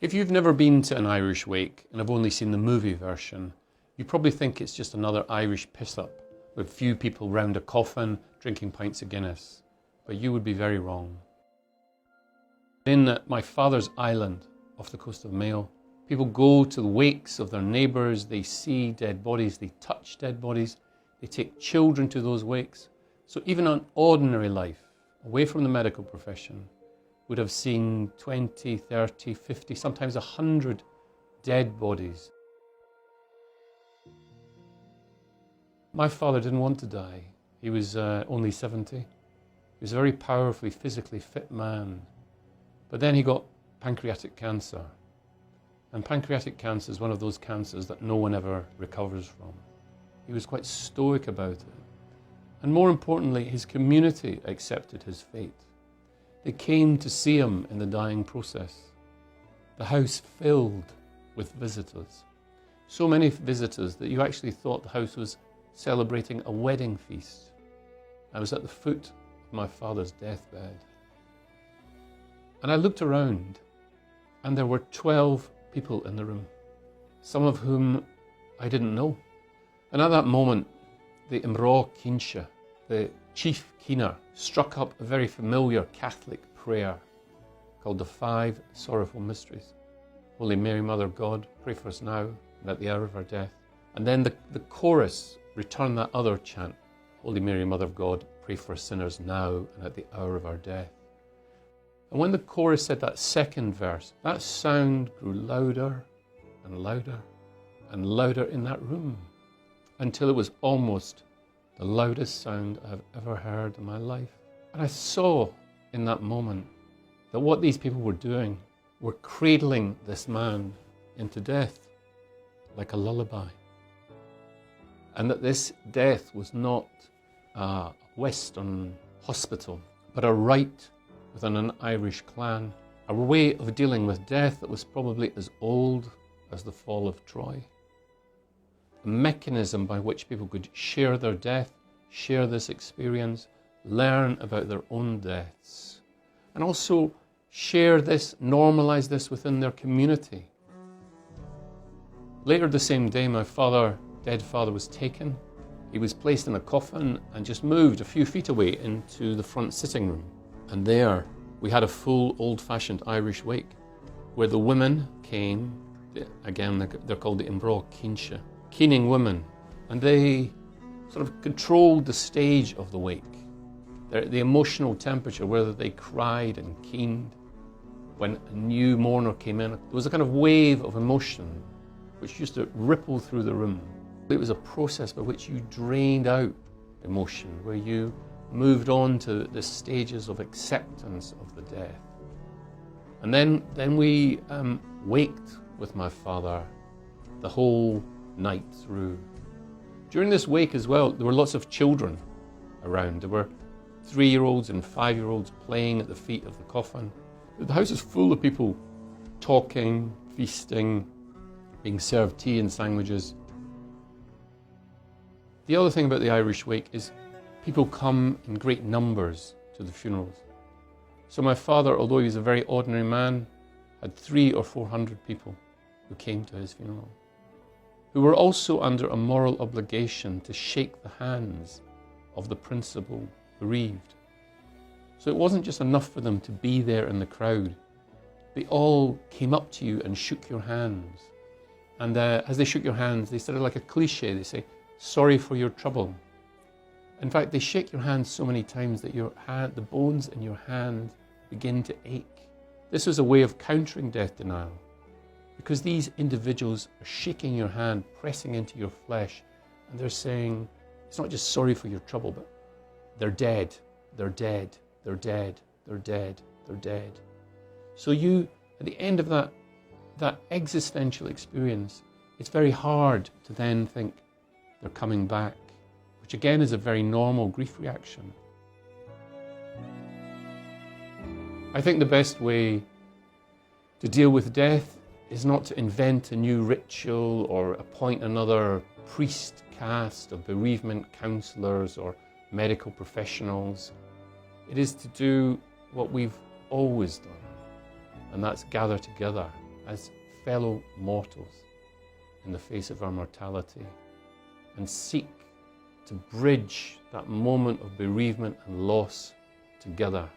If you've never been to an Irish wake and have only seen the movie version, you probably think it's just another Irish piss-up with few people round a coffin drinking pints of Guinness. But you would be very wrong. In my father's island off the coast of Mayo, people go to the wakes of their neighbours, they see dead bodies, they touch dead bodies, they take children to those wakes. So even an ordinary life, away from the medical profession, would have seen 20, 30, 50, sometimes 100 dead bodies. My father didn't want to die. He was only 70. He was a very powerfully, physically fit man. But then he got pancreatic cancer. And pancreatic cancer is one of those cancers that no one ever recovers from. He was quite stoic about it. And more importantly, his community accepted his fate. They came to see him in the dying process. The house filled with visitors. So many visitors that you actually thought the house was celebrating a wedding feast. I was at the foot of my father's deathbed. And I looked around, and there were 12 people in the room, some of whom I didn't know. And at that moment, the Imrá Cínse, the chief keener, struck up a very familiar Catholic prayer called the Five Sorrowful Mysteries. Holy Mary, Mother of God, pray for us now and at the hour of our death. And then the chorus returned that other chant, Holy Mary, Mother of God, pray for us sinners now and at the hour of our death. And when the chorus said that second verse, that sound grew louder and louder and louder in that room until it was almost the loudest sound I've ever heard in my life. And I saw in that moment that what these people were doing were cradling this man into death like a lullaby. And that this death was not a Western hospital, but a rite within an Irish clan, a way of dealing with death that was probably as old as the fall of Troy. A mechanism by which people could share their death, share this experience, learn about their own deaths, and also share this, normalize this within their community. Later the same day, my dead father was taken. He was placed in a coffin and just moved a few feet away into the front sitting room. And there we had a full old-fashioned Irish wake where the women came, again they're called the Imrá Cínse, keening women, and they sort of controlled the stage of the wake, the emotional temperature, whether they cried and keened when a new mourner came in. There was a kind of wave of emotion which used to ripple through the room. It was a process by which you drained out emotion, where you moved on to the stages of acceptance of the death. And then we waked with my father the whole night through. During this wake as well, there were lots of children around. There were 3-year-olds and 5-year-olds playing at the feet of the coffin. The house is full of people talking, feasting, being served tea and sandwiches. The other thing about the Irish wake is people come in great numbers to the funerals. So my father, although he was a very ordinary man, had 300 or 400 people who came to his funeral, who were also under a moral obligation to shake the hands of the principal bereaved. So it wasn't just enough for them to be there in the crowd. They all came up to you and shook your hands. And as they shook your hands, they said it like a cliche. They say, sorry for your trouble. In fact, they shake your hand so many times that the bones in your hand begin to ache. This was a way of countering death denial, because these individuals are shaking your hand, pressing into your flesh, and they're saying, it's not just sorry for your trouble, but they're dead, they're dead, they're dead, they're dead, they're dead. So you, at the end of that existential experience, it's very hard to then think they're coming back, which again is a very normal grief reaction. I think the best way to deal with death is not to invent a new ritual or appoint another priest caste of bereavement counsellors or medical professionals. It is to do what we've always done, and that's gather together as fellow mortals in the face of our mortality and seek to bridge that moment of bereavement and loss together